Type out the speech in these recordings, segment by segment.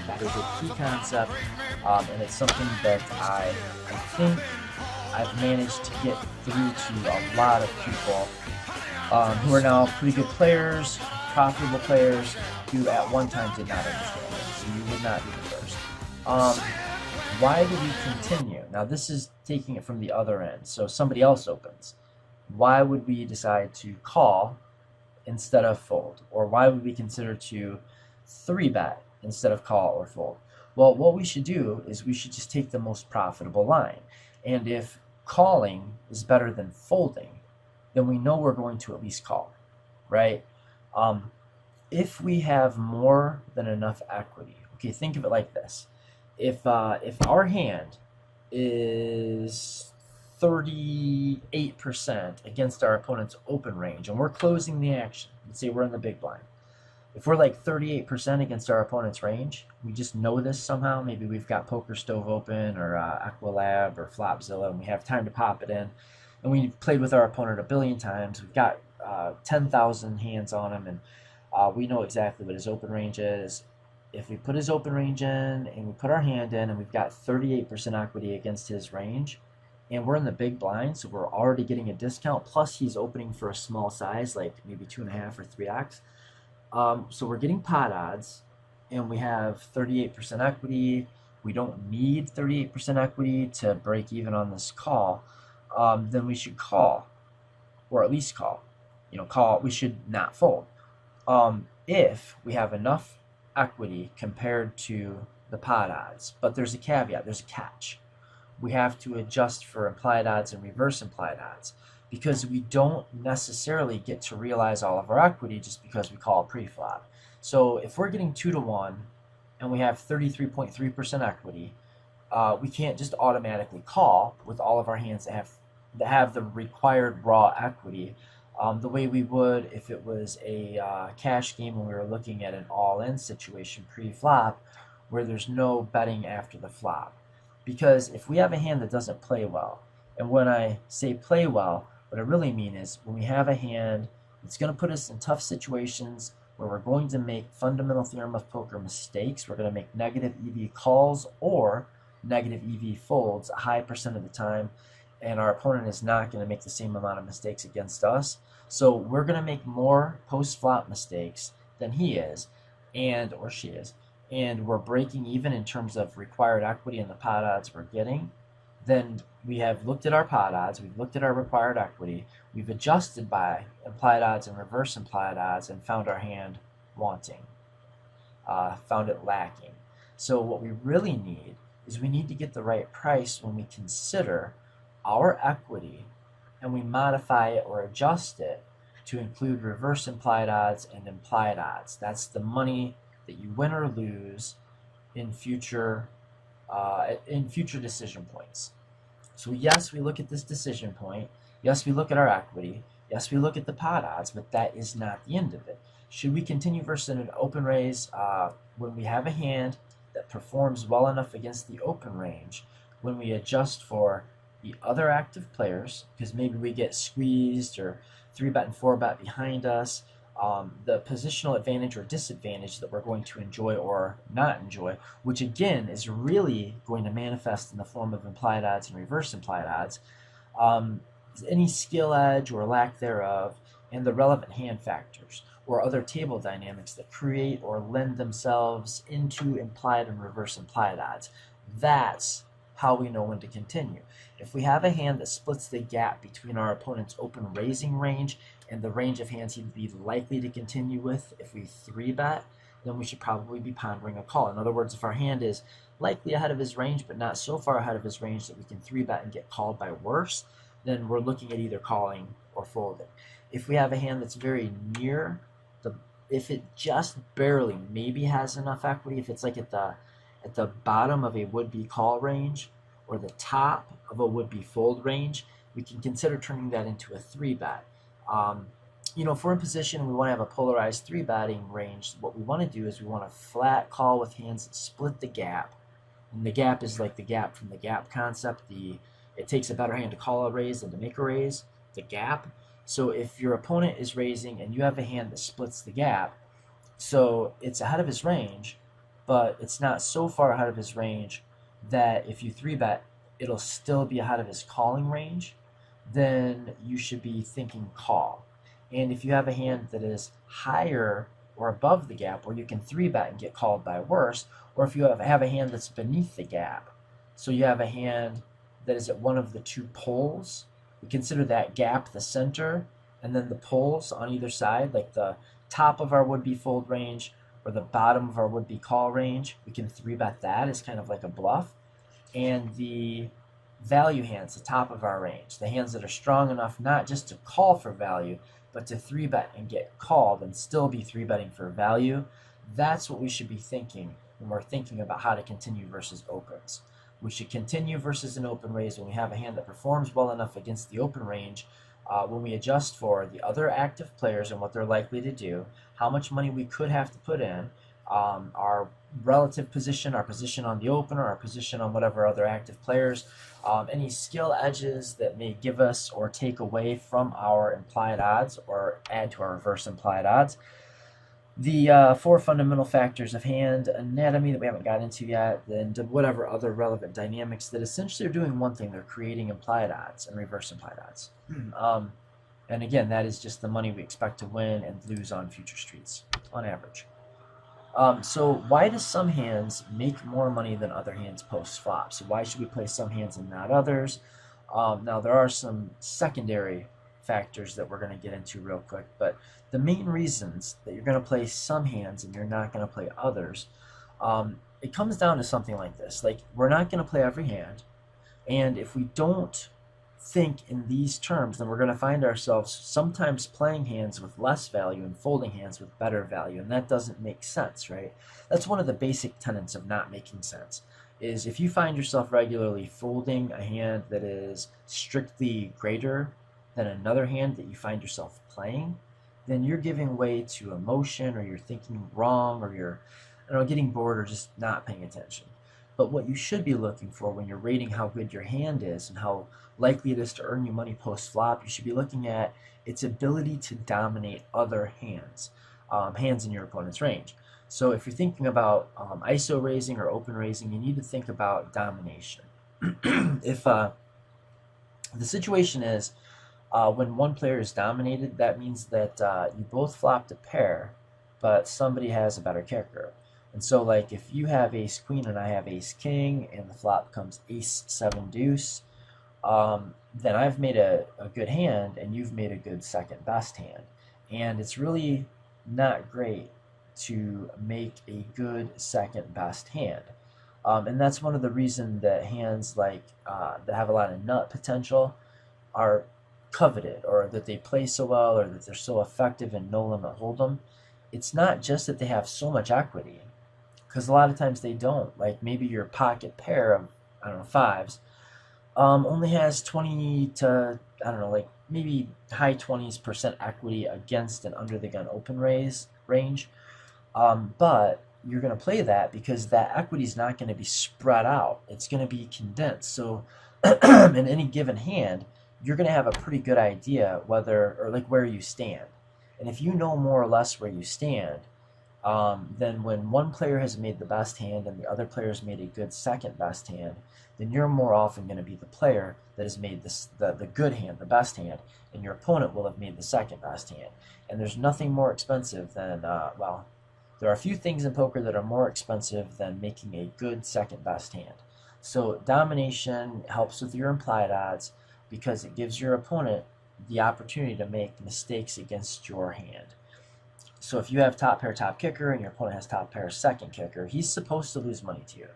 That is a key concept, and it's something that I think I've managed to get through to a lot of people who are now pretty good players, profitable players, who at one time did not understand it. So you would not be the first. Um, why do we continue? Now this is taking it from the other end. So somebody else opens. Why would we decide to call instead of fold? Or why would we consider to 3-bet instead of call or fold? Well, what we should do is we should just take the most profitable line. And if calling is better than folding, then we know we're going to at least call, right? If we have more than enough equity, okay, think of it like this. If our hand is 38% against our opponent's open range, and we're closing the action, let's say we're in the big blind. If we're like 38% against our opponent's range, we just know this somehow. Maybe we've got Poker Stove open or Aqualab or Flopzilla, and we have time to pop it in. And we've played with our opponent a billion times. We've got 10,000 hands on him, and we know exactly what his open range is. If we put his open range in and we put our hand in and we've got 38% equity against his range, and we're in the big blind, so we're already getting a discount, plus he's opening for a small size, like maybe 2.5 or 3x. So we're getting pot odds, and we have 38% equity. We don't need 38% equity to break even on this call. Then we should call, or at least call. Call. We should not fold. If we have enough equity compared to the pot odds, but there's a caveat. There's a catch. We have to adjust for implied odds and reverse implied odds, because we don't necessarily get to realize all of our equity just because we call pre-flop. So if we're getting 2-1 and we have 33.3% equity, we can't just automatically call with all of our hands that have the required raw equity, the way we would if it was a cash game when we were looking at an all-in situation pre-flop where there's no betting after the flop. Because if we have a hand that doesn't play well, and when I say play well, what I really mean is when we have a hand that's going to put us in tough situations where we're going to make fundamental theorem of poker mistakes, we're going to make negative EV calls or negative EV folds a high percent of the time, and our opponent is not going to make the same amount of mistakes against us. So we're going to make more post-flop mistakes than he is, or she is, and we're breaking even in terms of required equity and the pot odds we're getting. Then we have looked at our pot odds, we've looked at our required equity, we've adjusted by implied odds and reverse implied odds, and found our hand wanting, found it lacking. So what we really need is we need to get the right price when we consider our equity and we modify it or adjust it to include reverse implied odds and implied odds. That's the money that you win or lose in future decision points. So yes, we look at this decision point. Yes, we look at our equity. Yes, we look at the pot odds, but that is not the end of it. Should we continue versus an open raise when we have a hand that performs well enough against the open range, when we adjust for the other active players, because maybe we get squeezed or 3-bet and 4-bet behind us, the positional advantage or disadvantage that we're going to enjoy or not enjoy, which again is really going to manifest in the form of implied odds and reverse implied odds, any skill edge or lack thereof, and the relevant hand factors or other table dynamics that create or lend themselves into implied and reverse implied odds. That's how we know when to continue. If we have a hand that splits the gap between our opponent's open raising range and the range of hands he'd be likely to continue with if we 3-bet, then we should probably be pondering a call. In other words, if our hand is likely ahead of his range but not so far ahead of his range that we can 3-bet and get called by worse, then we're looking at either calling or folding. If we have a hand that's very near if it just barely maybe has enough equity, if it's like at the bottom of a would-be call range or the top of a would-be fold range, we can consider turning that into a 3-bet. If we're in position and we want to have a polarized 3-betting range, what we want to do is we want to flat call with hands that split the gap. And the gap is like the gap from the gap concept. It takes a better hand to call a raise than to make a raise, the gap. So if your opponent is raising and you have a hand that splits the gap, so it's ahead of his range, but it's not so far ahead of his range that if you 3-bet, it'll still be ahead of his calling range, then you should be thinking call. And if you have a hand that is higher or above the gap, where you can 3-bet and get called by worse, or if you have a hand that's beneath the gap, so you have a hand that is at one of the two poles, we consider that gap the center, and then the poles on either side, like the top of our would-be fold range or the bottom of our would-be call range, we can 3-bet that as kind of like a bluff. And the value hands, the top of our range, the hands that are strong enough not just to call for value, but to 3-bet and get called and still be 3-betting for value, that's what we should be thinking when we're thinking about how to continue versus opens. We should continue versus an open raise when we have a hand that performs well enough against the open range, when we adjust for the other active players and what they're likely to do, how much money we could have to put in, our relative position, our position on the opener, our position on whatever other active players, any skill edges that may give us or take away from our implied odds or add to our reverse implied odds. The 4 fundamental factors of hand anatomy that we haven't got into yet, and whatever other relevant dynamics that essentially are doing one thing, they're creating implied odds and reverse implied odds. And again, that is just the money we expect to win and lose on future streets, on average. So why do some hands make more money than other hands post-flop? So why should we play some hands and not others? Now, there are some secondary factors that we're going to get into real quick, but the main reasons that you're going to play some hands and you're not going to play others, it comes down to something like this. Like, we're not going to play every hand, and if we don't think in these terms, then we're going to find ourselves sometimes playing hands with less value and folding hands with better value, and that doesn't make sense, right? That's one of the basic tenets of not making sense, is if you find yourself regularly folding a hand that is strictly greater than another hand that you find yourself playing, then you're giving way to emotion, or you're thinking wrong, or you're, getting bored, or just not paying attention. But what you should be looking for when you're rating how good your hand is and how likely it is to earn you money post-flop, you should be looking at its ability to dominate other hands, hands in your opponent's range. So if you're thinking about ISO raising or open raising, you need to think about domination. If the situation is when one player is dominated, that means that you both flopped a pair, but somebody has a better kicker. And so, like, if you have ace queen and I have ace king, and the flop comes ace 7 deuce, then I've made a good hand, and you've made a good second best hand. And it's really not great to make a good second best hand. And that's one of the reasons that hands like that have a lot of nut potential are coveted, or that they play so well, or that they're so effective in no limit hold'em. It's not just that they have so much equity, because a lot of times they don't. Like, maybe your pocket pair of, I don't know, fives only has 20 to, I don't know, like maybe high 20s% equity against an under the gun open raise range. But you're going to play that because that equity is not going to be spread out. It's going to be condensed. So in any given hand, you're going to have a pretty good idea whether, or like where you stand. And if you know more or less where you stand, then when one player has made the best hand and the other player has made a good second best hand, then you're more often going to be the player that has made the good hand, the best hand, and your opponent will have made the second best hand. And there's nothing more expensive than, well, there are a few things in poker that are more expensive than making a good second best hand. So domination helps with your implied odds because it gives your opponent the opportunity to make mistakes against your hand. So if you have top pair, top kicker, and your opponent has top pair, second kicker, he's supposed to lose money to you.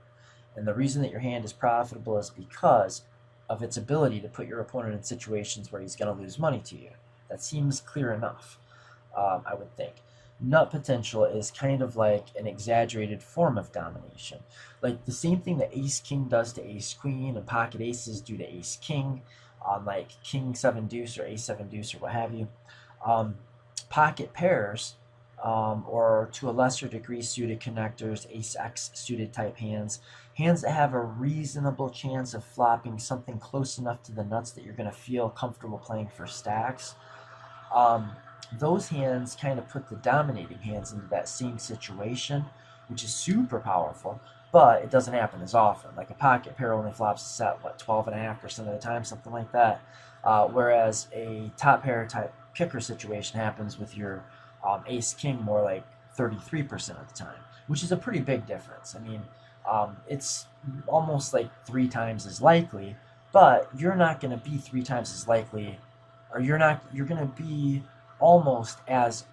And the reason that your hand is profitable is because of its ability to put your opponent in situations where he's going to lose money to you. That seems clear enough, I would think. Nut potential is kind of like an exaggerated form of domination. Like the same thing that ace king does to ace queen and pocket aces do to ace king, on like king 7 deuce or ace 7 deuce or what have you. Pocket pairs, or to a lesser degree suited connectors, ace x suited type hands, hands that have a reasonable chance of flopping something close enough to the nuts that you're going to feel comfortable playing for stacks. Those hands kind of put the dominating hands into that same situation which is super powerful, but it doesn't happen as often. Like a pocket pair only flops a set, what, 12.5% of the time, something like that. Whereas a top pair type kicker situation happens with your ace king more like 33% of the time, which is a pretty big difference. I mean, it's almost like 3 times as likely, but you're not going to be 3 times as likely, or you're going to be almost as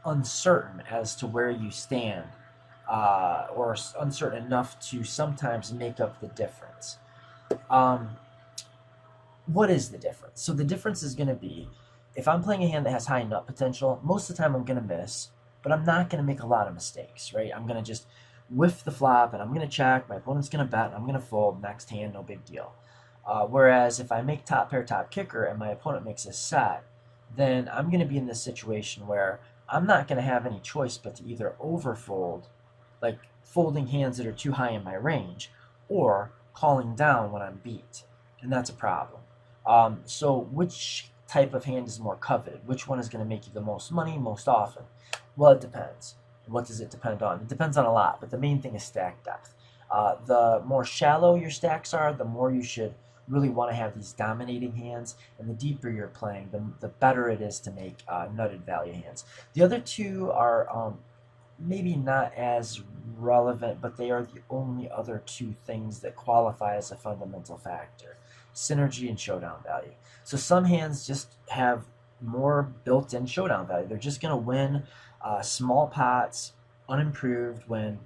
uncertain as to where you stand, or uncertain enough to sometimes make up the difference. What is the difference? So the difference is going to be, if I'm playing a hand that has high nut potential, most of the time I'm going to miss, but I'm not going to make a lot of mistakes, right? I'm going to just whiff the flop, and I'm going to check, my opponent's going to bet, and I'm going to fold, next hand, no big deal. Whereas if I make top pair, top kicker, and my opponent makes a set, then I'm going to be in this situation where I'm not going to have any choice but to either overfold, like folding hands that are too high in my range, or calling down when I'm beat, and that's a problem. So which type of hand is more coveted? Which one is going to make you the most money most often? Well, it depends. What does it depend on? It depends on a lot, but the main thing is stack depth. The more shallow your stacks are, the more you should really want to have these dominating hands, and the deeper you're playing, the better it is to make nutted value hands. The other two are maybe not as relevant, but they are the only other two things that qualify as a fundamental factor: synergy and showdown value. So some hands just have more built-in showdown value. They're just going to win small pots, unimproved, when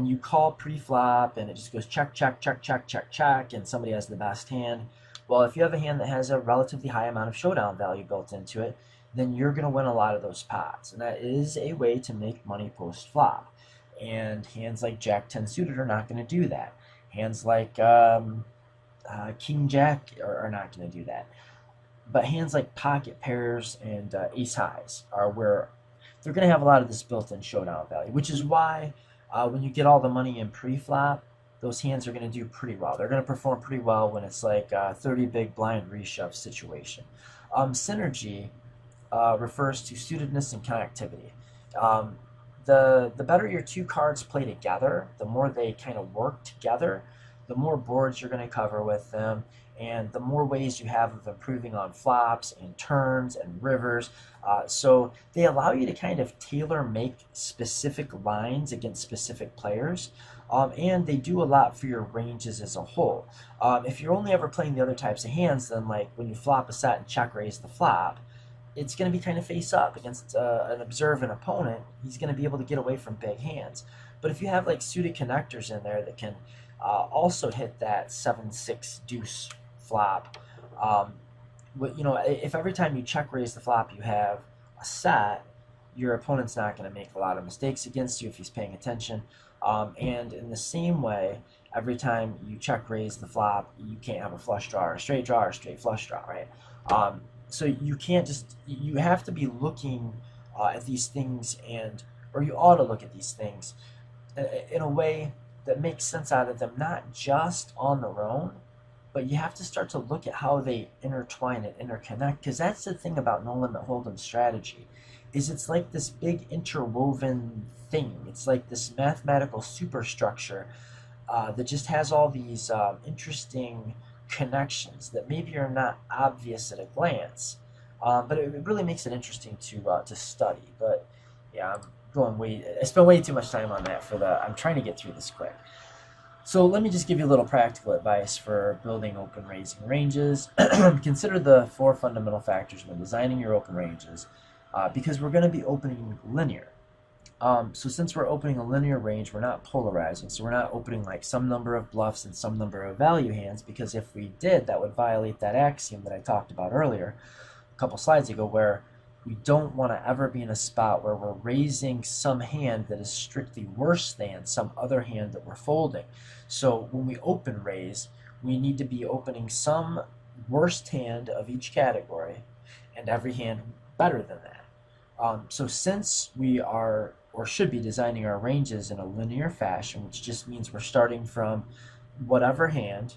you call pre-flop and it just goes check, check, check, check, check, check, and somebody has the best hand. Well, if you have a hand that has a relatively high amount of showdown value built into it, then you're going to win a lot of those pots. And that is a way to make money post-flop. And hands like Jack-10 suited are not going to do that. Hands like King-Jack are not going to do that. But hands like pocket pairs and ace-highs are where they're going to have a lot of this built-in showdown value, which is why when you get all the money in pre-flop, those hands are going to do pretty well. They're going to perform pretty well when it's like a 30 big blind reshove situation. Synergy refers to suitedness and connectivity. The better your two cards play together, the more they kind of work together, the more boards you're going to cover with them, and the more ways you have of improving on flops and turns and rivers. So they allow you to kind of tailor make specific lines against specific players, and they do a lot for your ranges as a whole. If you're only ever playing the other types of hands, then like when you flop a set and check raise the flop, it's going to be kind of face up against an observant opponent. He's going to be able to get away from big hands. But if you have like suited connectors in there that can also hit that 7-6 deuce flop, if every time you check raise the flop you have a set, your opponent's not going to make a lot of mistakes against you if he's paying attention. And in the same way, every time you check raise the flop, you can't have a flush draw or a straight flush draw, right? So you can't just, you have to be looking at these things, or you ought to look at these things in a way that makes sense out of them, not just on their own, but you have to start to look at how they intertwine and interconnect, because that's the thing about no limit hold'em strategy, is it's like this big interwoven thing. It's like this mathematical superstructure that just has all these interesting connections that maybe are not obvious at a glance, but it really makes it interesting to study. But yeah, I spent way too much time on that I'm trying to get through this quick. So let me just give you a little practical advice for building open raising ranges. Consider the 4 fundamental factors when designing your open ranges, because we're going to be opening linear. So since we're opening a linear range, we're not polarizing. So we're not opening like some number of bluffs and some number of value hands, because if we did, that would violate that axiom that I talked about earlier a couple slides ago, where we don't want to ever be in a spot where we're raising some hand that is strictly worse than some other hand that we're folding. So when we open raise, we need to be opening some worst hand of each category and every hand better than that. So since we are, or should be, designing our ranges in a linear fashion, which just means we're starting from whatever hand,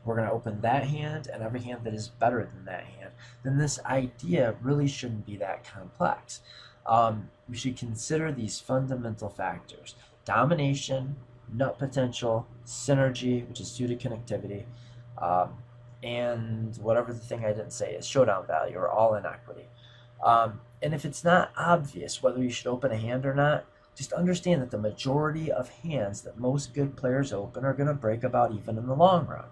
we're going to open that hand and every hand that is better than that hand, then this idea really shouldn't be that complex. We should consider these fundamental factors: domination, nut potential, synergy, which is suited connectivity, um, and whatever the thing I didn't say is showdown value or all-in equity. And if it's not obvious whether you should open a hand or not, just understand that the majority of hands that most good players open are going to break about even in the long run.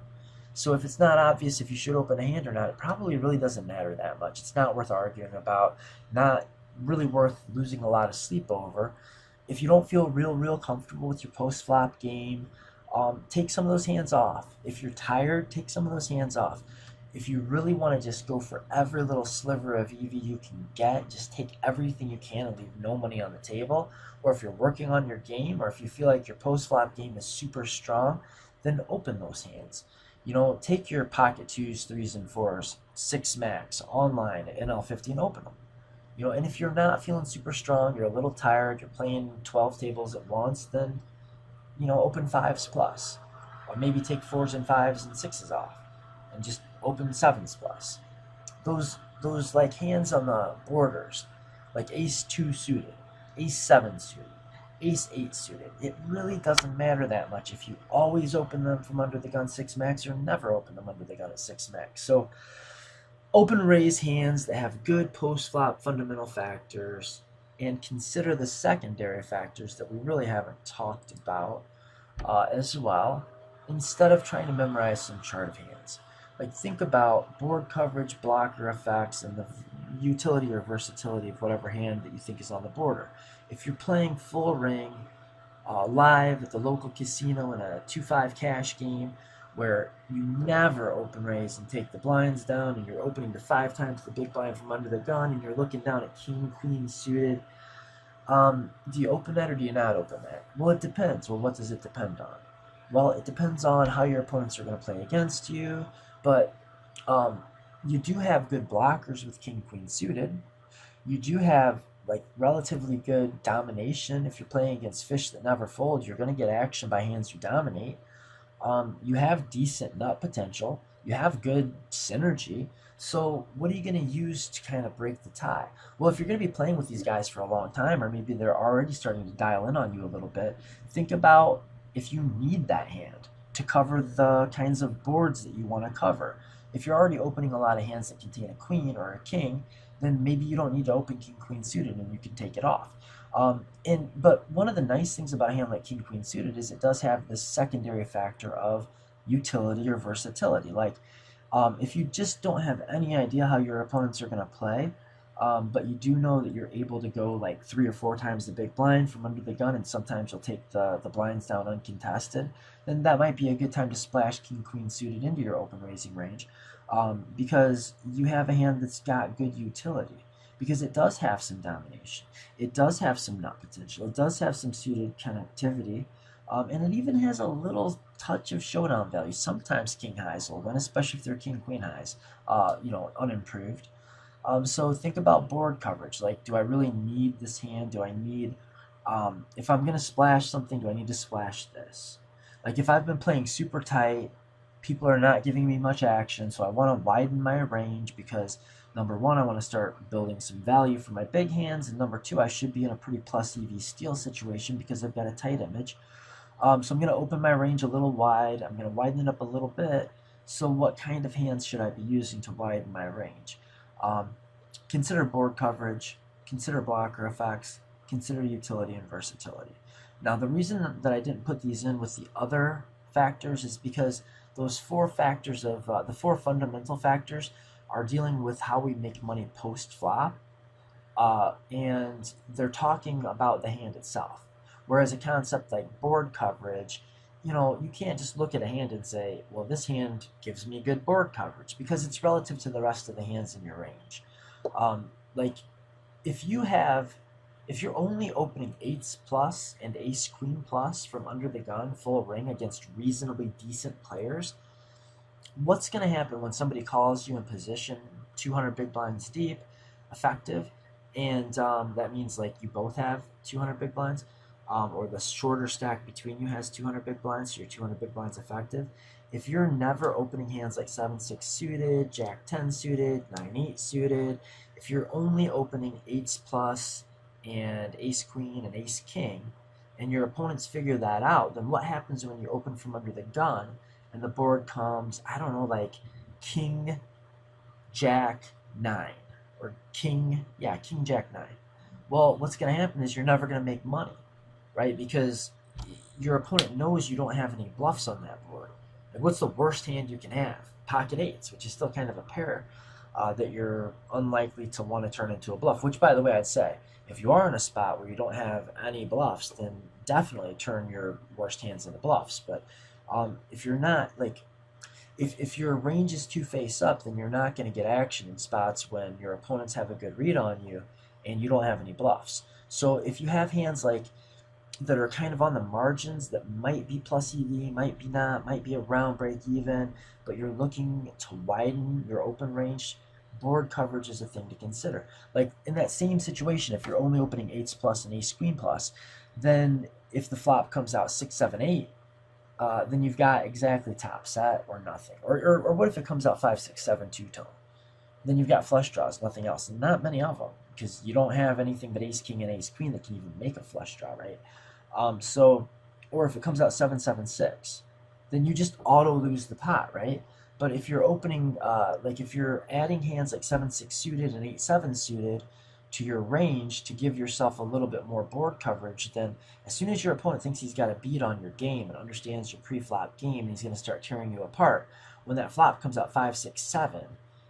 So if it's not obvious if you should open a hand or not, it probably really doesn't matter that much. It's not worth arguing about, not really worth losing a lot of sleep over. If you don't feel real comfortable with your post flop game, take some of those hands off. If you're tired, take some of those hands off. If you really want to just go for every little sliver of EV you can get, just take everything you can and leave no money on the table. Or if you're working on your game, or if you feel like your post flop game is super strong, then open those hands. You know, take your pocket twos, threes, and fours, six max online at NL50 and open them. You know, and if you're not feeling super strong, you're a little tired, you're playing 12 tables at once, then, you know, open fives plus. Or maybe take fours and fives and sixes off and just open sevens plus. Those like hands on the borders, like ace 2 suited, ace 7 suited, ace 8 suited. It really doesn't matter that much if you always open them from under the gun 6 max or never open them under the gun at 6 max. So open raise hands that have good post-flop fundamental factors, and consider the secondary factors that we really haven't talked about as well, instead of trying to memorize some chart of hands. Like, think about board coverage, blocker effects, and the utility or versatility of whatever hand that you think is on the border. If you're playing full ring live at the local casino in a 2-5 cash game where you never open raise and take the blinds down, and you're opening to 5 times the big blind from under the gun, and you're looking down at king, queen suited, do you open that or do you not open that? Well, it depends. Well, what does it depend on? Well, it depends on how your opponents are going to play against you, but you do have good blockers with king, queen suited. You do have like relatively good domination. If you're playing against fish that never fold, you're going to get action by hands you dominate. You have decent nut potential. You have good synergy. So what are you going to use to kind of break the tie? Well, if you're going to be playing with these guys for a long time, or maybe they're already starting to dial in on you a little bit, think about if you need that hand to cover the kinds of boards that you want to cover. If you're already opening a lot of hands that contain a queen or a king, then maybe you don't need to open king queen suited and you can take it off. But one of the nice things about a hand like king queen suited is it does have this secondary factor of utility or versatility. Like, if you just don't have any idea how your opponents are going to play, but you do know that you're able to go like 3 or 4 times the big blind from under the gun, and sometimes you'll take the blinds down uncontested, then that might be a good time to splash king queen suited into your open raising range, because you have a hand that's got good utility, because it does have some domination, it does have some nut potential, it does have some suited connectivity, and it even has a little touch of showdown value. Sometimes king highs will win, especially if they're king queen highs, unimproved. So think about board coverage. Like, do I really need this hand? Do I need, if I'm going to splash something, do I need to splash this? Like, if I've been playing super tight, people are not giving me much action, so I want to widen my range because, number one, I want to start building some value for my big hands, and number two, I should be in a pretty plus EV steal situation because I've got a tight image. So I'm going to open my range a little wide. I'm going to widen it up a little bit. So what kind of hands should I be using to widen my range? Consider board coverage, consider blocker effects, consider utility and versatility. Now, the reason that I didn't put these in with the other factors is because those 4 factors of the 4 fundamental factors are dealing with how we make money post-flop, and they're talking about the hand itself. Whereas a concept like board coverage, you can't just look at a hand and say, well, this hand gives me good board coverage, because it's relative to the rest of the hands in your range. Like, if you're only opening 8s plus and ace queen plus from under the gun full ring against reasonably decent players, what's going to happen when somebody calls you in position 200 big blinds deep, effective, and that means like you both have 200 big blinds, or the shorter stack between you has 200 big blinds, so you're 200 big blinds effective. If you're never opening hands like 7-6 suited, Jack 10 suited, 9-8 suited, if you're only opening 8s plus and ace queen and ace king, and your opponents figure that out, then what happens when you open from under the gun and the board comes, I don't know, like king jack 9 or king jack 9? Well, what's going to happen is you're never going to make money, right? Because your opponent knows you don't have any bluffs on that board. Like, what's the worst hand you can have? Pocket eights, which is still kind of a pair that you're unlikely to want to turn into a bluff. Which, by the way, I'd say if you are in a spot where you don't have any bluffs, then definitely turn your worst hands into bluffs. But if you're not, like, if your range is two face up, then you're not going to get action in spots when your opponents have a good read on you and you don't have any bluffs. So if you have hands like that are kind of on the margins that might be plus EV, might be not, might be around break even, but you're looking to widen your open range, board coverage is a thing to consider. Like in that same situation, if you're only opening eights plus and ace queen plus, then if the flop comes out 6, 7, 8, then you've got exactly top set or nothing. Or what if it comes out 5, 6, 7, two-tone? Then you've got flush draws, nothing else. And not many of them, because you don't have anything but ace king and ace queen that can even make a flush draw, right? Or if it comes out 7, 7, 6, then you just auto lose the pot, right? But if you're opening, like if you're adding hands like 7, 6 suited and 8, 7 suited to your range to give yourself a little bit more board coverage, then as soon as your opponent thinks he's got a beat on your game and understands your pre-flop game, and he's going to start tearing you apart, when that flop comes out 5, 6, 7,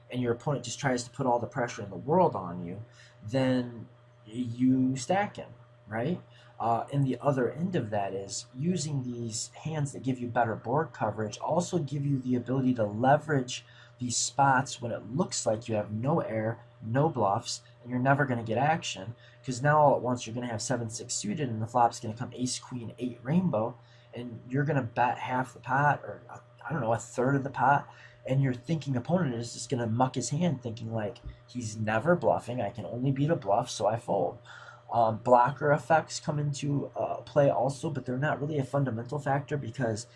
and your opponent just tries to put all the pressure in the world on you, then you stack him, right? And the other end of that is using these hands that give you better board coverage also give you the ability to leverage these spots when it looks like you have no air, no bluffs, and you're never going to get action, because now all at once you're going to have 7, 6 suited and the flop's going to come ace, queen, 8 rainbow, and you're going to bet half the pot, or I don't know, a third of the pot, and your thinking opponent is just going to muck his hand thinking like, he's never bluffing, I can only beat a bluff, so I fold. Blocker effects come into play also, but they're not really a fundamental factor because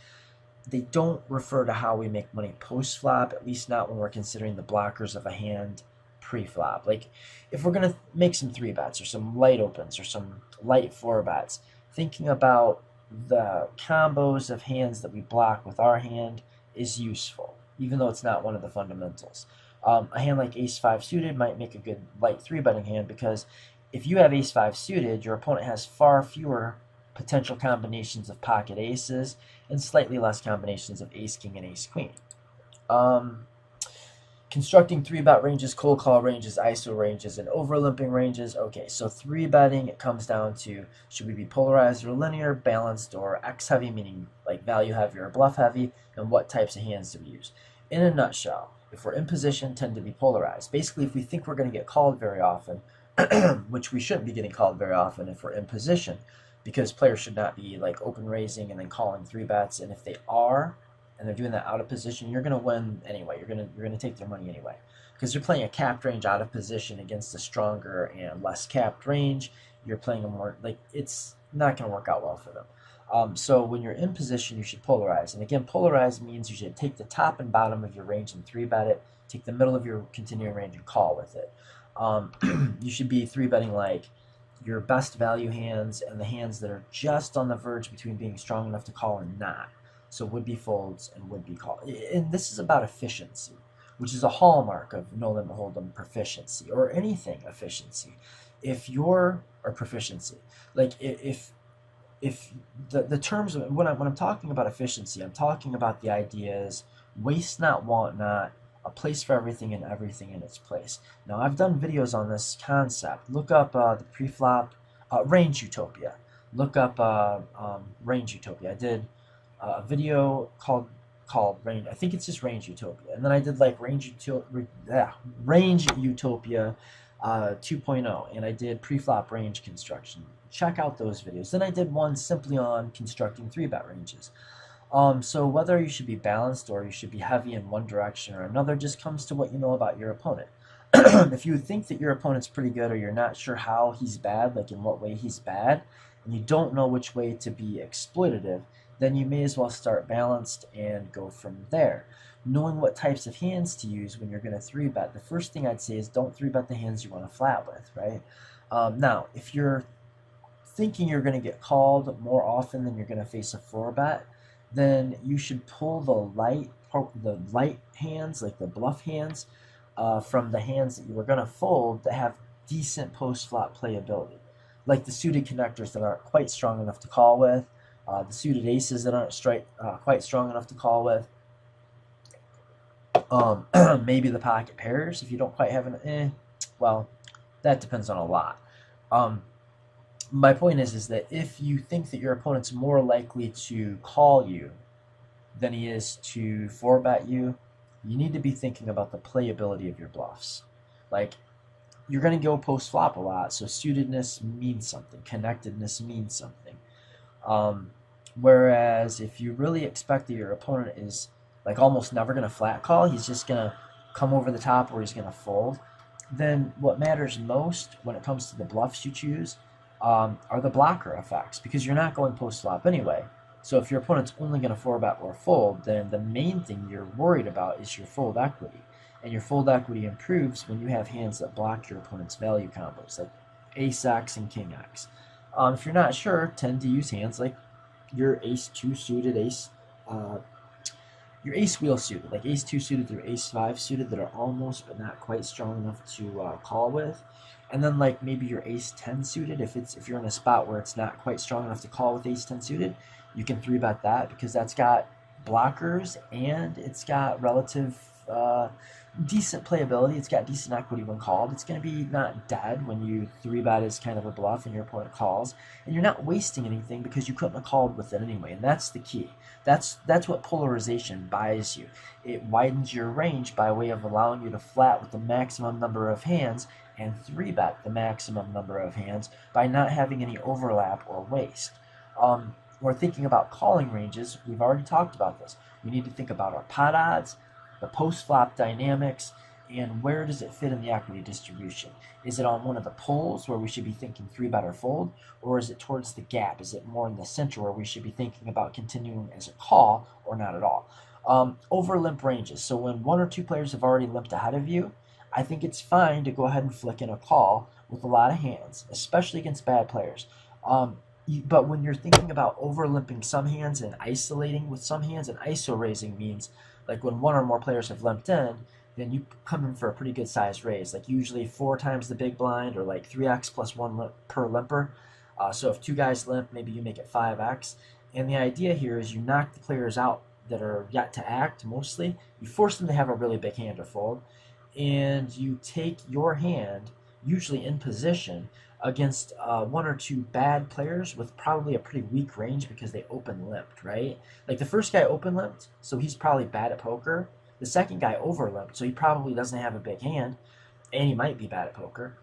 they don't refer to how we make money post-flop, at least not when we're considering the blockers of a hand pre-flop. Like, if we're going to make some 3-bets or some light opens or some light 4-bets, thinking about the combos of hands that we block with our hand is useful, even though it's not one of the fundamentals. A hand like ace-5 suited might make a good light 3-betting hand because if you have ace-5 suited, your opponent has far fewer potential combinations of pocket aces and slightly less combinations of ace-king and ace-queen. Constructing 3-bet ranges, cold call ranges, ISO ranges, and overlimping ranges. Okay, so 3-betting, it comes down to, should we be polarized or linear, balanced or X-heavy, meaning like value heavy or bluff heavy, and what types of hands do we use? In a nutshell, if we're in position, tend to be polarized. Basically, if we think we're going to get called very often, which we shouldn't be getting called very often if we're in position, because players should not be like open raising and then calling 3-bets, and if they are and they're doing that out of position, you're going to win anyway. You're going to take their money anyway, because you're playing a capped range out of position against a stronger and less capped range. You're playing a more, like, it's not going to work out well for them. So when you're in position, you should polarize. And again, polarize means you should take the top and bottom of your range and 3-bet it, take the middle of your continuing range and call with it. You should be 3-betting like your best value hands and the hands that are just on the verge between being strong enough to call and not. So would-be folds and would-be call. And this is about efficiency, which is a hallmark of no limit hold'em proficiency, or anything efficiency. If you're, or proficiency, like if the terms, when I'm talking about efficiency, I'm talking about the ideas waste not, want not, a place for everything and everything in its place. Now, I've done videos on this concept. Look up the pre-flop range utopia. Look up range utopia. I did a video called range. I think it's just range utopia, and then I did like range utopia 2.0, and I did pre-flop range construction. Check out those videos. Then I did one simply on constructing 3-bet ranges. So whether you should be balanced or you should be heavy in one direction or another just comes to what you know about your opponent. If you think that your opponent's pretty good, or you're not sure how he's bad, like in what way he's bad, and you don't know which way to be exploitative, then you may as well start balanced and go from there. Knowing what types of hands to use when you're going to 3-bet, the first thing I'd say is don't 3-bet the hands you want to flat with, right? Now, if you're thinking you're going to get called more often than you're going to face a four bet, then you should pull the light hands, like the bluff hands, from the hands that you were going to fold that have decent post flop playability, like the suited connectors that aren't quite strong enough to call with, the suited aces that aren't quite strong enough to call with. Maybe the pocket pairs if you don't quite have well, that depends on a lot. My point is that if you think that your opponent's more likely to call you than he is to four bet you, you need to be thinking about the playability of your bluffs. Like, you're going to go post flop a lot, so suitedness means something, connectedness means something. Whereas if you really expect that your opponent is like almost never going to flat call, he's just going to come over the top or he's going to fold, then what matters most when it comes to the bluffs you choose are the blocker effects, because you're not going post flop anyway. So if your opponent's only going to four bet or fold, then the main thing you're worried about is your fold equity. And your fold equity improves when you have hands that block your opponent's value combos, like ace X and king X. If you're not sure, tend to use hands like your ace 2 suited, your ace wheel suited, like ace 2 suited through ace 5 suited, that are almost but not quite strong enough to call with. And then like maybe your ace 10 suited, if you're in a spot where it's not quite strong enough to call with ace 10 suited, you can 3-bet that, because that's got blockers and it's got relative decent playability. It's got decent equity when called. It's going to be not dead when you 3-bet as kind of a bluff and your opponent calls, and you're not wasting anything because you couldn't have called with it anyway. And that's the key. That's what polarization buys you. It widens your range by way of allowing you to flat with the maximum number of hands and 3-bet the maximum number of hands by not having any overlap or waste. We're thinking about calling ranges. We've already talked about this. We need to think about our pot odds, the post-flop dynamics, and where does it fit in the equity distribution? Is it on one of the poles where we should be thinking 3-bet or fold, or is it towards the gap? Is it more in the center where we should be thinking about continuing as a call or not at all? Over limp ranges. So when one or two players have already limped ahead of you, I think it's fine to go ahead and flick in a call with a lot of hands, especially against bad players. But when you're thinking about over limping some hands and isolating with some hands, and ISO raising means like when one or more players have limped in, then you come in for a pretty good size raise, like usually 4 times the big blind, or like 3x plus 1 per limper. So if 2 guys limp, maybe you make it 5x. And the idea here is you knock the players out that are yet to act mostly. You force them to have a really big hand to fold, and you take your hand, usually in position, against 1 or 2 bad players with probably a pretty weak range because they open limped, right? Like the first guy open limped, so he's probably bad at poker. The second guy over limped, so he probably doesn't have a big hand, and he might be bad at poker.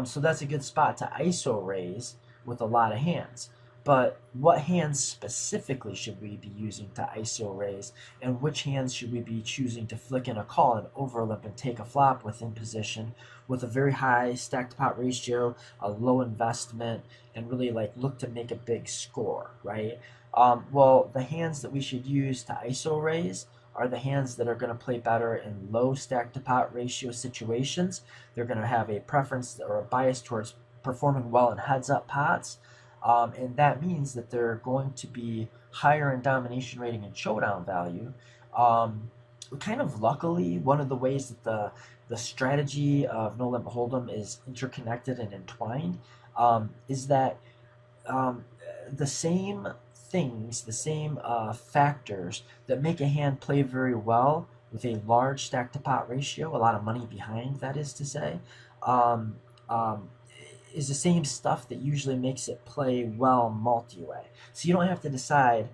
So that's a good spot to ISO raise with a lot of hands. But what hands specifically should we be using to ISO raise, and which hands should we be choosing to flick in a call and overlimp and take a flop within position with a very high stack to pot ratio, a low investment, and really like look to make a big score, right? Well, the hands that we should use to ISO raise are the hands that are going to play better in low stack to pot ratio situations. They're going to have a preference or a bias towards performing well in heads up pots. And that means that they're going to be higher in domination rating and showdown value. Kind of luckily, one of the ways that the strategy of No Limit Hold'em is interconnected and entwined is that the same things, the same factors that make a hand play very well with a large stack to pot ratio, a lot of money behind, that is to say, is the same stuff that usually makes it play well multi-way. So you don't have to decide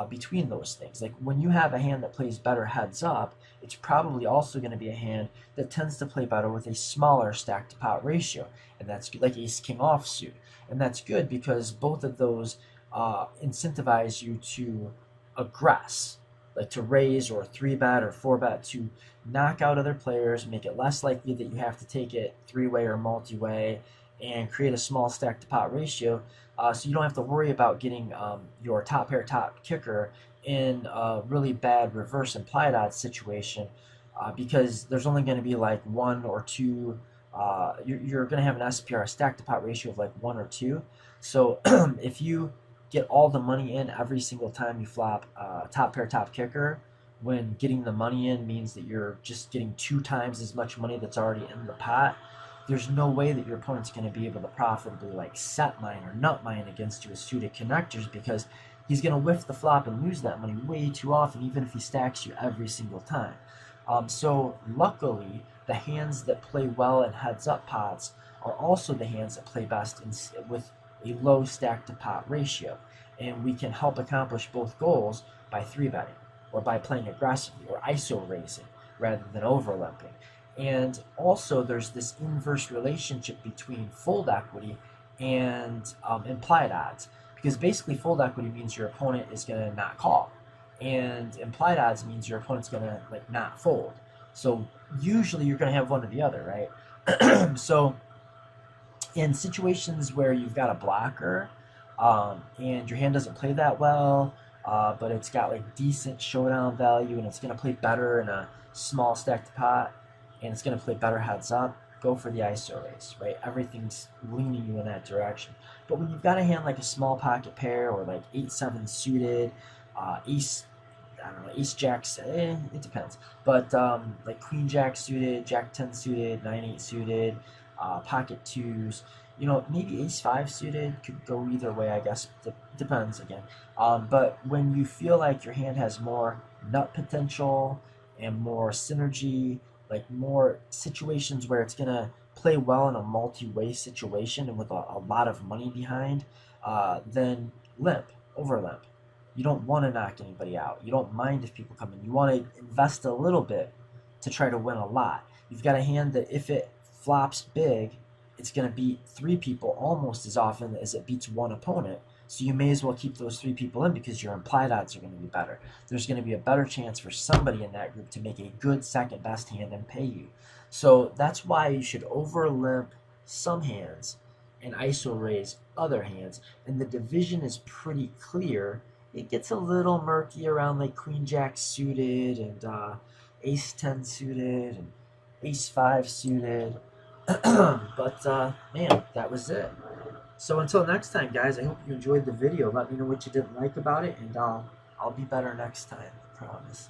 between those things. Like when you have a hand that plays better heads up, it's probably also going to be a hand that tends to play better with a smaller stack to pot ratio, and that's good, like ace king offsuit. And that's good because both of those incentivize you to aggress, like to raise or 3-bet or 4-bet to knock out other players, make it less likely that you have to take it 3-way or multi-way, and create a small stack to pot ratio, so you don't have to worry about getting your top pair top kicker in a really bad reverse implied odds situation, because there's only going to be like 1 or 2 you're going to have an SPR, stack to pot ratio of like 1 or 2. So if you get all the money in every single time you flop top pair, top kicker, when getting the money in means that you're just getting 2 times as much money that's already in the pot, there's no way that your opponent's going to be able to profitably like set mine or nut mine against you with suited connectors, because he's going to whiff the flop and lose that money way too often, even if he stacks you every single time. So luckily, the hands that play well in heads-up pots are also the hands that play best with a low stack-to-pot ratio. And we can help accomplish both goals by 3-betting, or by playing aggressively, or ISO raising, rather than over-limping. And also, there's this inverse relationship between fold equity and implied odds. Because basically, fold equity means your opponent is going to not call, and implied odds means your opponent's going to like not fold. So usually you're going to have one or the other, right? So in situations where you've got a blocker and your hand doesn't play that well, but it's got like decent showdown value and it's going to play better in a small stacked pot and it's going to play better heads up, go for the ISO raise, right? Everything's leaning you in that direction. But when you've got a hand like a small pocket pair or like 8-7 suited, ace, I don't know, ace jacks, it depends. But like queen jack suited, jack 10 suited, 9-8 suited, pocket twos, you know, maybe ace 5 suited could go either way, I guess. Depends again. But when you feel like your hand has more nut potential and more synergy, like more situations where it's gonna play well in a multi-way situation and with a lot of money behind, then limp, over limp. You don't want to knock anybody out. You don't mind if people come in. You want to invest a little bit to try to win a lot. You've got a hand that if it flops big, it's going to beat 3 people almost as often as it beats 1 opponent. So you may as well keep those 3 people in because your implied odds are going to be better. There's going to be a better chance for somebody in that group to make a good second best hand and pay you. So that's why you should over limp some hands and ISO raise other hands. And the division is pretty clear. It gets a little murky around like queen jack suited and ace 10 suited and ace 5 suited. But man, that was it. So until next time, guys, I hope you enjoyed the video. Let me know what you didn't like about it, and I'll be better next time, I promise.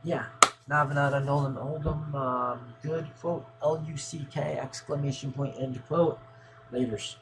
Yeah, Navonod on Nolan Oldham, good quote, LUCK, exclamation point, end quote. Laters.